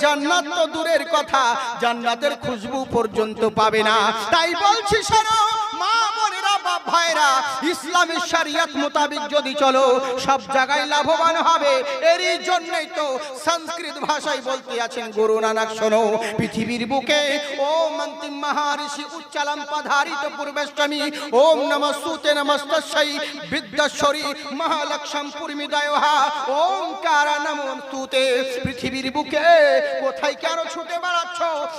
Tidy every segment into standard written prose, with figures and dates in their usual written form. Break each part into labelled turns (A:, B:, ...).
A: জান্নাত তো দূরের কথা, জান্নাতের খুশবু পর্যন্ত পাবে না। তাই বলছি শোনো মা বোনেরা, বাপ ভাইরা, ইসলামের শরিয়ত মোতাবেক যদি চলো সব জায়গায় লাভবান হবে। এরই জন্যই তো সংস্কৃত ভাষায় বলতে আছেন গুরু নানক, শোনো পৃথিবীর বুকে ওম অন্তিম মহারিষি উচ্চালম পধারিত পূর্বেষ্টমী ওম নমস্তুতে নমস্তস্যৈ বিদ্যাশ্বরী মহালক্ষ্মী পূর্মিদয়হা ওমকার নমস্তুতে। পৃথিবীর বুকে কোথায় কেন ছুটে বেড়াচ্ছ?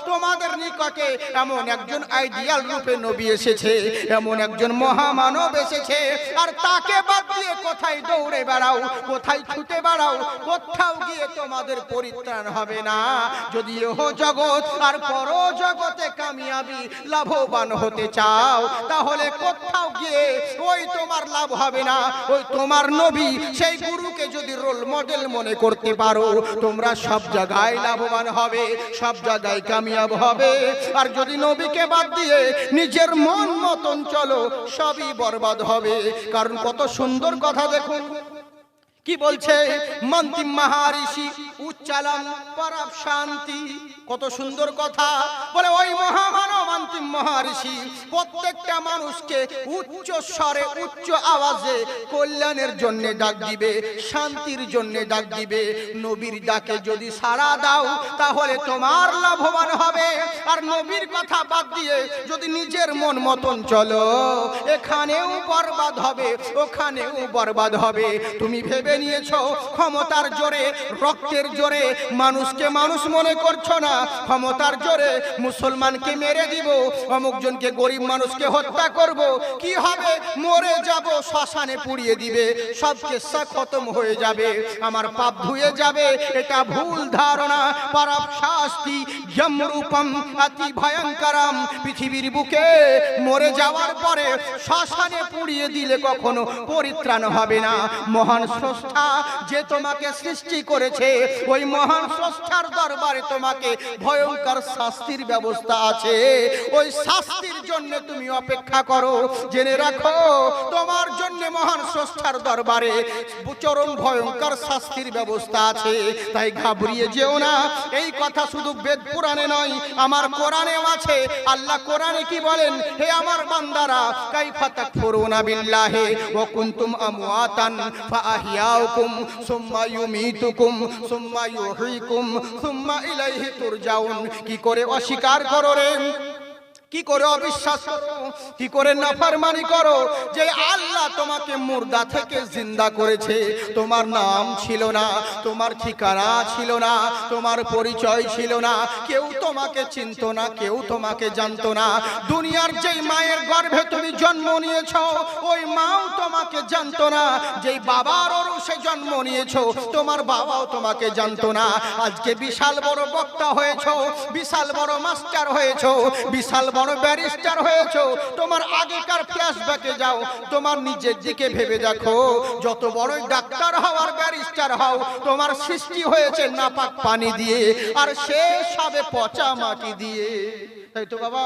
A: তোমাদের নিকটে এমন একজন আইডিয়াল রূপে নবী এসেছে, এমন একজন মহামানব এসেছে, আর তাকে বাদ দিয়ে কোথায় দৌড়ে বেড়াও, কোথায় ছুটে বেড়াও, কোথাও গিয়ে তোমাদের পরিত্রাণ হবে না। যদি ইহ জগৎ আর পর জগতে কামিয়াবি লাভবান হতে চাও, তাহলে কোথাও গিয়ে ওই তোমার লাভ হবে না। ওই তোমার নবী সেই গুরুকে যদি রোল মডেল মনে করতে পারো, তোমরা সব জায়গায় লাভবান হবে, সব জায়গায় কামিয়াব হবে। আর যদি নবীকে বাদ দিয়ে নিজের মন মতন চলো, সবই বরবাদ হবে। কারণ কত সুন্দর কথা দেখুন কি বলছে, মন্তিম মহারিষি উচ্চালম পরম শান্তি। কত সুন্দর কথা বলে, ওই মহামানব অন্তিম মহারিষি প্রত্যেকটা মানুষকে উচ্চ স্বরে উচ্চ আওয়াজে কল্যাণের জন্য ডাক দিবে, শান্তির জন্য ডাক দিবে। নবীর ডাকে যদি সাড়া দাও তাহলে তোমার লাভবান হবে। আর নবীর কথা বাদ দিয়ে যদি নিজের মন মতন চলো, এখানেও বরবাদ হবে, ওখানেও বরবাদ হবে। তুমি ভেবে নিয়েছো ক্ষমতার জোরে, রক্তের জোরে মানুষকে মানুষ মনে করছো না, ক্ষমতার জোরে মুসলমানকে মেরে দিব, অমুকজনকে গরিব মানুষকে হত্যা করব, কি হবে? মরে যাব, শ্মশানে পুড়িয়ে দিবে, সব কেসা খতম হয়ে যাবে, আমার পাপ ধুয়ে যাবে। এটা ভুল ধারণা। পারাপ শাস্তি যমরূপম অতি ভয়ঙ্করম। পৃথিবীর বুকে মরে যাওয়ার পরে শ্মশানে পুড়িয়ে দিলে কখনো পরিত্রাণ হবে না। মহান স্রষ্টা যে তোমাকে সৃষ্টি করেছে, ওই মহান স্রষ্টার দরবারে তোমাকে ভয়ঙ্কর শাস্তির ব্যবস্থা আছে। ওই শাস্তির জন্য তুমি অপেক্ষা করো। জেনে রাখো তোমার জন্য মহান স্রষ্টার দরবারে চরম ভয়ঙ্কর শাস্তির ব্যবস্থা আছে। তাই ঘাবড়িয়ে যেও না। এই কথা শুধু বেদ পুরাণে নয়, আমার কোরআনেও আছে। আল্লাহ কোরআনে কি বলেন? হে আমার বান্দারা, কাইফা তাকফুরুনা বিল্লাহি ওয়া কুনতুম আমওয়াতান ফাআহইয়াকুম সুম্মা ইউমীতুকুম সুম্মা ইউহয়িকুম সুম্মা ইলাইহি তুরজাউন। কি করে অস্বীকার করো রে, কি করে অবিশ্বাস করো, কি করে নাফরমানি করো যে আল্লাহ তোমাকে মুর্দা থেকে জিন্দা করেছে। তোমার নাম ছিল না, তোমার ঠিকানা ছিল না, তোমার পরিচয় ছিল না, কেউ তোমাকে চিনত না, কেউ তোমাকে জানতো না। দুনিয়ার যেই মায়ের গর্ভে তুমি জন্ম নিয়েছো, ওই মাও তোমাকে জানতো না। যেই বাবার ওরসে জন্ম নিয়েছো, তোমার বাবাও তোমাকে জানতো না। আজকে বিশাল বড় বক্তা হয়েছো, বিশাল বড় মাস্টার হয়েছো, বিশাল বড় ব্যারিস্টার হয়েছো। তোমার আগেকার ফ্ল্যাশব্যাকে যাও, তোমার নিজের দিকে ভেবে দেখো। যত বড়ই ডাক্তার হও আর ব্যারিস্টার হও, তোমার সৃষ্টি হয়েছে নাপাক পানি দিয়ে, আর শেষ হবে পচা মাটি দিয়ে। তাই তো বাবা,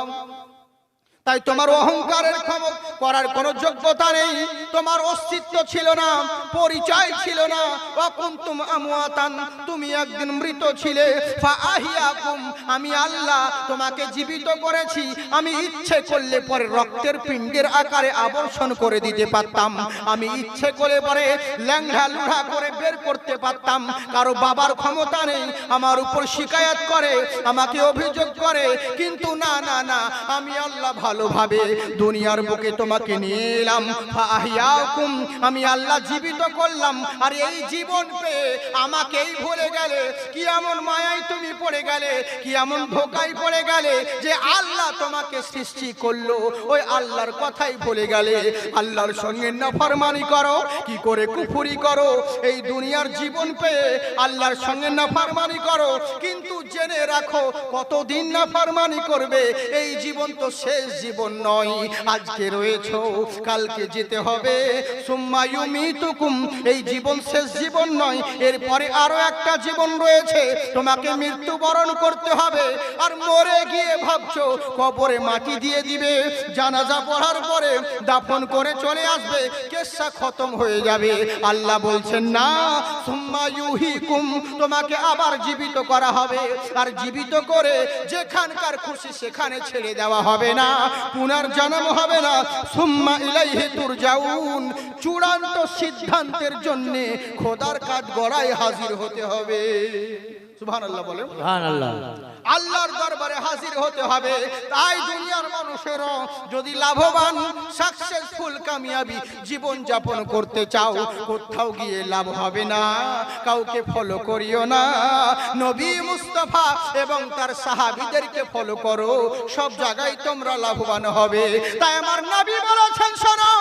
A: তাই তোমার অহংকারের ক্ষমতা করার কোনো যোগ্যতা নেই, তোমার অস্তিত্ব ছিল না, পরিচয় ছিল না। ওয়াকুনতুম আমওয়াতান, তুমি একদিন মৃত ছিলে। ফাআহইয়াকুম, আমি আল্লাহ তোমাকে জীবিত করেছি। আমি ইচ্ছে করলে পরে রক্তের পিণ্ডের আকারে আবর্ষণ করে দিতে পারতাম, আমি ইচ্ছে করে পরে ল্যাংড়া লুড়া করে বের করতে পারতাম। কারো বাবার ক্ষমতা নেই, আমার উপর শিকায়াত করে, আমাকে অভিযোগ করে। কিন্তু না না না, আমি আল্লাহ ভালোভাবে দুনিয়ার বুকে তোমাকে নিয়ে এলাম। ফাআহইয়াকুম, আমি আল্লাহ জীবিত করলাম। আর এই জীবন পেয়ে আমাকেই ভুলে গেলে, কি এমন মায়ায় তুমি পড়ে গেলে, কি এমন ধোকায় পড়ে গেলে যে আল্লাহ তোমাকে সৃষ্টি করলো, ওই আল্লাহর কথাই ভুলে গেলে। আল্লাহর সঙ্গে নাফরমানি করো, কি করে কুফরি করো। এই দুনিয়ার জীবন পেয়ে আল্লাহর সঙ্গে নাফরমানি করো, কিন্তু জেনে রাখো কতদিন নাফরমানি করবে। এই জীবন তো শেষ জীবন নয়। আজকে রয়েছো, কালকে যেতে হবে। সুম্মা ইউমীতুকুম, এই জীবন শেষ জীবন নয়, এরপরে আরো একটা জীবন রয়েছে, তোমাকে মৃত্যুবরণ করতে হবে। আর মরে গিয়ে ভাবছো কবরে মাটি দিয়ে দিবে, জানাজা পড়ার পরে দাফন করে চলে আসবে, কেসা খতম হয়ে যাবে। আল্লাহ বলছেন না, সুম্মা সুম্মা ইউহিকুম, তোমাকে আবার জীবিত করা হবে, আর জীবিত করে যেখানকার খুশি সেখানে ছেড়ে দেওয়া হবে না, পুনর্জন্ম হবে না। সুম্মা ইলাইহি তুরজাউন, চূড়ান্ত সিদ্ধান্তের জন্য খোদার কাঠ গড়ায় হাজির হতে হবে। সুবহানাল্লাহ বলেন।
B: সুবহানাল্লাহ।
A: আল্লাহর দরবারে হাজির হতে হবে। তাই দুনিয়ার মানুষেরা যদি লাভবান, সাকসেসফুল, কামিয়াবি জীবন যাপন করতে চাও, কোথাও গিয়ে লাভ হবে না, কাউকে ফলো করিও না, নবী মুস্তাফা এবং তার সাহাবীদেরকে ফলো করো, সব জায়গায় তোমরা লাভবান হবে। তাই আমার নবী বলেছেন, শোনো,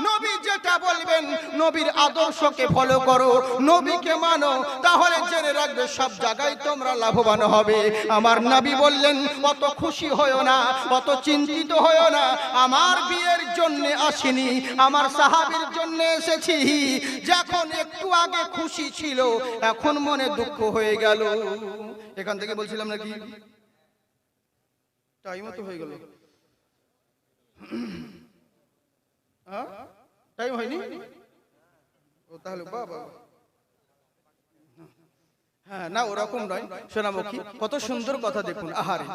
A: নবী যেটা বলবেন, নবীর আদর্শকে ফলো করো, নবীকে মানো, তাহলে জেনে রাখবে সব জায়গায় তোমরা লাভবান হবে। আমার নবী বললেন, অত খুশি হয়ো না, অত চিন্তিত হয়ো না, আমার বিয়ের জন্য আসিনি, আমার সাহাবীর জন্য এসেছি। যখন একটু আগে খুশি ছিল, এখন মনে দুঃখ হয়ে গেল। এখান থেকে বলছিলাম নাকি টাইমও তো হয়ে গেল, টাইম হয়নি? ও তাহলে বাবা, হ্যাঁ না ওরকম নয় সোনামুখী, কত সুন্দর কথা দেখুন। আহারে,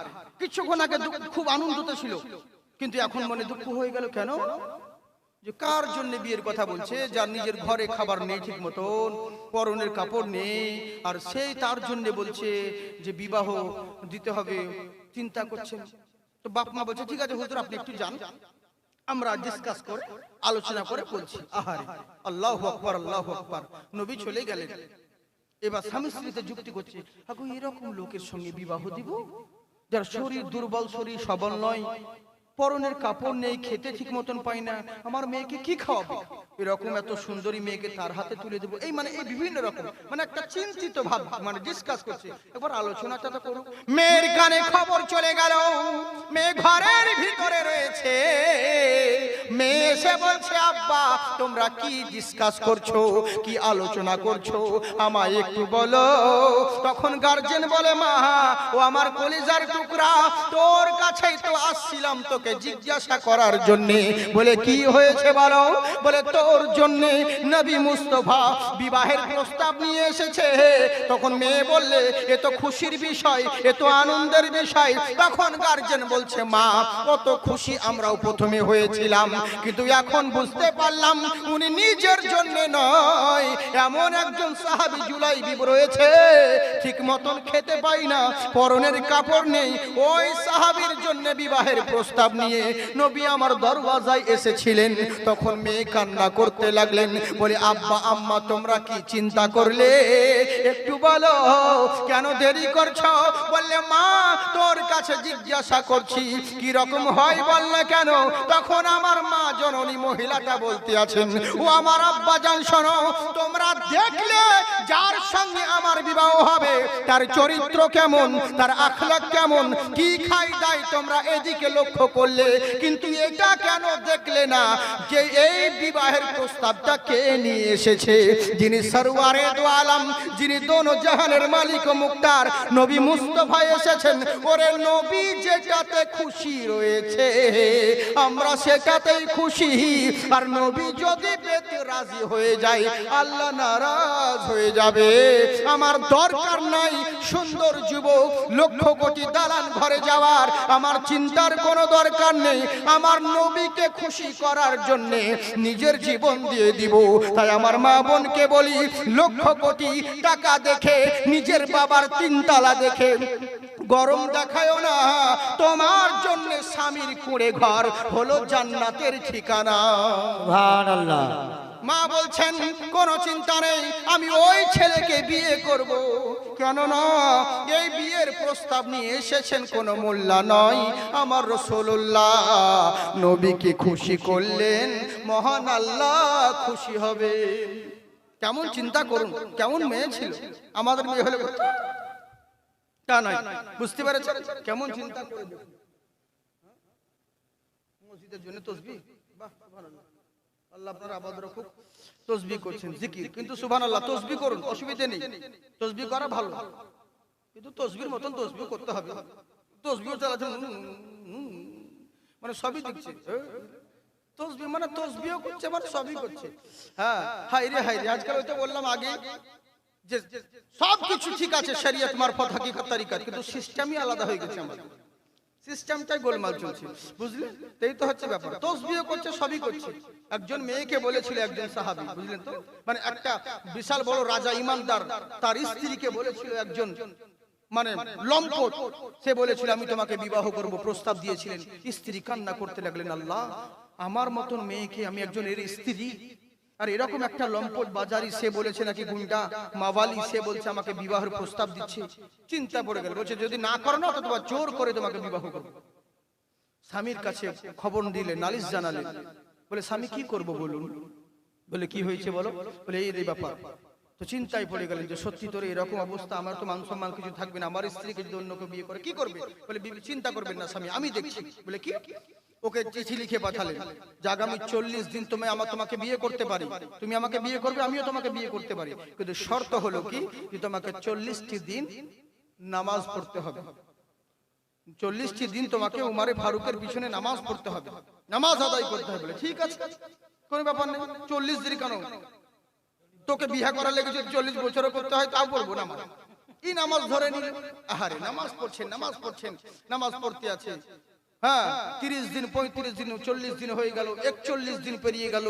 A: কিছুক্ষণ আগে খুব আনন্দতে ছিল, কিন্তু এখন মনে দুঃখ হয়ে গেল। কেন? যে কার জন্য বিয়ের কথা বলছে, যার নিজের ঘরে খাবার নেই ঠিক মতন, পরনের কাপড় নেই, আর সেই তার জন্য বলছে যে বিবাহ দিতে হবে, চিন্তা করছেন। তো বাপ মা বলছে, ঠিক আছে হুজুর আপনি একটু যান, আমরা ডিসকাস করে আলোচনা করে বলছি। আহারে, আল্লাহু আকবার, আল্লাহু আকবার। নবী চলে গেলেন। এবার স্বামী স্ত্রীতে যুক্তি করছে, আগো এরকম লোকের সঙ্গে বিবাহ দিব, যার শরীর দুর্বল, শরীর সবল নয়, পরনের কাপড় নেই, খেতে ঠিক মতন পাই না, আমার মেয়েকে কি খাওয়াবো? এরকম এত সুন্দরী মেয়েকে তার হাতে তুলে দেবো, এই মানে এই বিভিন্ন রকম মানে একটা চিন্তিত ভাব, মানে ডিসকাস করছে। একবার আলোচনাটা তো করো। মেয়ের কানে খবর চলে গেল, মেয়ে ঘরের ভিতরে রয়েছে। মেয়ে এসে বলছে, আব্বা তোমরা কি ডিসকাস করছো, কি আলোচনা করছো, আমায় একটু বলো। তখন গার্জেন বলে, মা ও আমার কলিজার টুকরা, তোর কাছেই তো আসছিলাম তোকে জিজ্ঞাসা করার জন্য। বলে কি হয়েছে বলো? বলে তোর জন্য নবী মুস্তাফা বিবাহের প্রস্তাব নিয়ে এসেছে। তখন মেয়ে বললে, এ তো খুশির বিষয়, এ তো আনন্দের বিষয়। তখন গার্জেন বলছে, মা কত খুশি আমরাও প্রথমে হয়েছিলাম, কিন্তু এখন বুঝতে পারলাম উনি নিজের জন্য নয়, এমন একজন সাহাবী জুলাইবি রয়েছে, ঠিক মতন খেতে পাই না, পরনের কাপড় নেই, ওই সাহাবীর জন্য বিবাহের প্রস্তাব নিয়ে নবী আমার দরওয়াজায় এসেছিলেন। তখন মেয়ে কান্না করতে লাগলেন, বলে আব্বা আম্মা তোমরা কি চিন্তা করলে, একটু বলো, কেন দেরি করছো? বললে, মা তোর কাছে জিজ্ঞাসা করছি কি রকম হয় বল না কেন। তখন আমার মা জননী মহিলাটা বলতে আছেন, ও আমার আব্বা জান শোনো, তোমরা দেখলে যার সঙ্গে আমার বিবাহ হবে তার চরিত্র কেমন, তার আখলাক কেমন, কি খাই দায় তোমরা এদিকে লক্ষ্য করলে, কিন্তু এটা কেন দেখলে না যে এই বিবাহের প্রস্তাবটা কে নিয়ে এসেছে? যিনি সরওয়ারে দো আলম, যিনি দোনো জাহানের মালিক ও মুক্তার নবী মুস্তাফা এসেছেন। ওরে নবী যেটাতে খুশি রয়েছে আমরা সেটাতেই খুশি, আর নবী যদি পেতে রাজি হয়ে যায় আল্লাহ নারাজ হয়ে যাবে। আমার দরকার নাই সুন্দর যুবক লক্ষ কোটি দালান ঘরে যাওয়ার, আমার চিন্তার কোনো দরকার নেই। আমার নবীকে খুশি করার জন্য নিজের জীবন দিয়ে দিব। তাই আমার মা বোনকে বলি, লক্ষ কোটি টাকা দেখে, নিজের বাবার তিনতলা দেখে গরম দেখায়ও না। তোমার জন্য স্বামীর কুঁড়ে ঘর হলো জান্নাতের ঠিকানা।
B: সুবহানাল্লাহ।
A: মা বলছেন, কোনো চিন্তা নেই, আমি ওই ছেলেকে বিয়ে করব। কেন না, এই বিয়ের প্রস্তাব নিয়ে এসেছেন কোনো মোল্লা নয়, আমার রাসূলুল্লাহ। নবীকে খুশি করলেন, মহান আল্লাহ খুশি হবে। কেমন চিন্তা করুন, কেমন মেয়ে ছিল। আমাদের মেয়ে হলে তা নয়, বুঝতে পেরেছেন? কেমন চিন্তা করে দেখুন। মসজিদের জন্য তাসবিহ, বাহ সুবহানাল্লাহ, আল্লাহ আপনার আবাদ রাখুক। তাসবিহ করছেন, জিকির, কিন্তু সুবহানাল্লাহ তাসবিহ করুন, অসুবিধা নেই, তাসবিহ করা ভালো, কিন্তু তাসবিহর মতন তাসবিহ করতে হবে। তাসবিহ চালাচ্ছেন মানে সবই দিচ্ছে, তাসবিহ মানে তাসবিহ করছে মানে সবই করছে। হ্যাঁ হাই রে, আজকাল ওই তো বললাম আগে, যে সব কিছু ঠিক আছে শরীয়ত মারফত হাকিকত তরিকাত, কিন্তু সিস্টেমই আলাদা হয়ে গেছে আমাদের, সিস্টেমটাই গোলমাল চলছে, বুঝলেন? এই তো হচ্ছে ব্যাপার। তসবিহ করছে, সবই করছে। একজন মেয়েকে বলেছিল একজন সাহাবী, বুঝলেন তো, মানে একটা বিশাল বড় রাজা ইমানদার তার স্ত্রীকে বলেছিল একজন মানে লম্পট, সে বলেছিল আমি তোমাকে বিবাহ করব, প্রস্তাব দিয়েছিলেন। স্ত্রী কান্না করতে লাগলেন, আল্লাহ আমার মতন মেয়েকে, আমি একজন এর স্ত্রী, আর এরকম একটা লম্পট বাজারি, সে বলেছে নাকি গুন্ডা মাওয়ালি, সে বলছে আমাকে বিবাহের প্রস্তাব দিচ্ছে। চিন্তা পড়ে গেল, বলছে যদি না করো না তো তোমার জোর করে তোমাকে বিবাহ করব। স্বামীর কাছে খবর দিলে, নালিশ জানালেন। বলে স্বামী কি করব বলুন? বলে কি হয়েছে বলো? বলে এই ব্যাপার। তো চিন্তায় পড়ে গেলেন যে সত্যি তোর এরকম অবস্থা, আমার তো মান সম্মান কিছু থাকবে না, আমার স্ত্রীকে যদি অন্য কেউ বিয়ে করে কি করবে? বলে চিন্তা করবেন না স্বামী, আমি দেখছি। বলে কি? ওকে চিঠি লিখে পাঠালেন যে আগামী 40 দিন তোমাকে বিয়ে করতে পারি, তুমি আমাকে বিয়ে করবে, আমিও তোমাকে বিয়ে করতে পারি, কিন্তু শর্ত হলো কি যে তোমাকে 40টি দিন নামাজ পড়তে হবে। 40টি দিন তোমাকে উমারে ফারুকের পিছনে নামাজ পড়তে হবে, নামাজ আদায় করতে হবে। বলে ঠিক আছে, কোনো ব্যাপার নেই। 40 দিন কেন, তোকে বিয়ে করার লেগে যদি 40 বছরও করতে হয় তাও পড়বো নামাজ। এই নামাজ ধরে নিল, আহারে নামাজ পড়ছেন, নামাজ পড়তে আছে। হ্যাঁ, 30 দিন, 35 দিন, 40 দিন হয়ে গেল, 41 দিন পেরিয়ে গেল।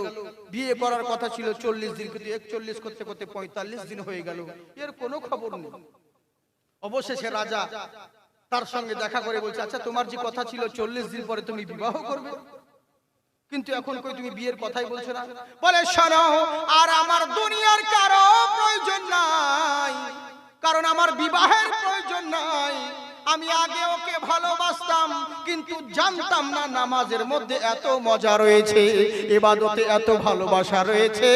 A: বিয়ে করার কথা ছিল 40 দিন, কিন্তু 41 করতে করতে 45 দিন হয়ে গেল, এর কোনো খবর নেই। অবশেষে রাজা তার সঙ্গে দেখা করে বলছে, আচ্ছা তোমার যে কথা ছিল 40 দিন পরে তুমি বিবাহ করবে, কিন্তু এখন কই তুমি বিয়ের কথাই বলছো না? বলে শোনো, আর আমার দুনিয়ার কারো প্রয়োজন নাই, কারণ আমার বিবাহের প্রয়োজন নাই। আমি আগে ওকে ভালোবাসতাম, কিন্তু জানতাম না নামাজের মধ্যে এত মজা রয়েছে, ইবাদতে এত ভালোবাসা রয়েছে।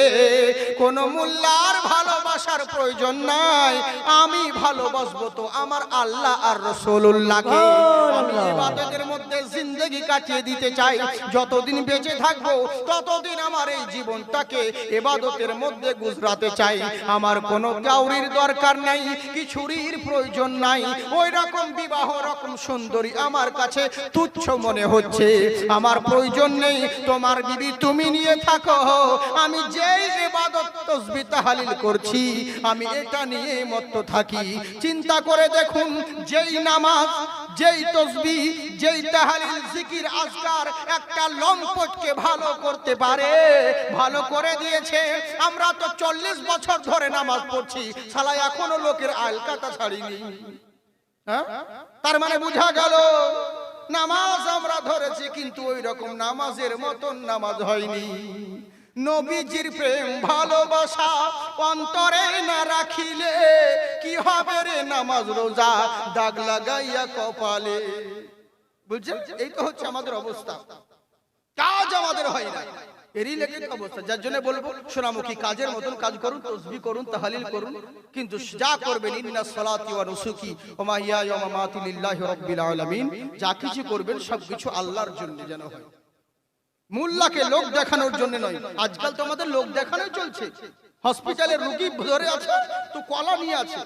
A: কোন মোল্লার ভালোবাসার প্রয়োজন নাই, আমি ভালোবাসবো তো আমার আল্লাহ আর রাসূলুল্লাহকে। আমি ইবাদতের মধ্যে জিন্দেগি কাটিয়ে দিতে চাই, যতদিন বেঁচে থাকবো ততদিন আমার এই জীবনটাকে ইবাদতের মধ্যে গুজরাতে চাই। আমার কোনো কাউরির দরকার নাই, কিছুরির প্রয়োজন নাই। ওই রকম বিবাহ রকম সুন্দরী আমার কাছে তুচ্ছ মনে হচ্ছে, আমার প্রয়োজন নেই। তোমার বিবি তুমি নিয়ে থাকো, আমি যেই ইবাদত তাসবিহ তাহলিল করছি আমি এটা নিয়ে মত্ত থাকি। চিন্তা করে দেখুন, যেই নামাজ, যেই তাসবিহ, যেই তাহলিল, জিকির, আজকার একটা লম্পটকে ভালো করতে পারে, ভালো করে দিয়েছে। আমরা তো 40 বছর ধরে নামাজ পড়ছি, শালা এখনো লোকের আইল কাটা ছাড়িনি। তার মানে বোঝা গেল নামাজ আমরা ধরেছি, কিন্তু ওই রকম নামাজের মতন নামাজ হয়নি। নবীজির প্রেম ভালোবাসা অন্তরে না রাখিলে কি হবে রে নামাজ রোজা দাগ লাগাইয়া কপালে। বুঝছেন? এই তো হচ্ছে আমাদের অবস্থা, কাজ আমাদের হয় না, এরই লেগে অবস্থা। যার জন্য বলবো সোনামুখী কাজের মতন কাজ করুন, তাসবিহ করুন, তাহলিল করুন, কিন্তু যা করবেন ইন্নাস সালাতি ওয়া নুসুকি ওয়া মাহিয়ায়া ওয়া মামাতি লিল্লাহি রাব্বিল আলামিন, যা কিছু করবেন সবকিছু আল্লাহর জন্য যেন হয়, মোল্লাকে লোক দেখানোর জন্য নয়। আজকাল তো আমাদের লোক দেখানোই চলছে। হসপিটালে রোগী ধরে আছে তো কলা নিয়ে আছে,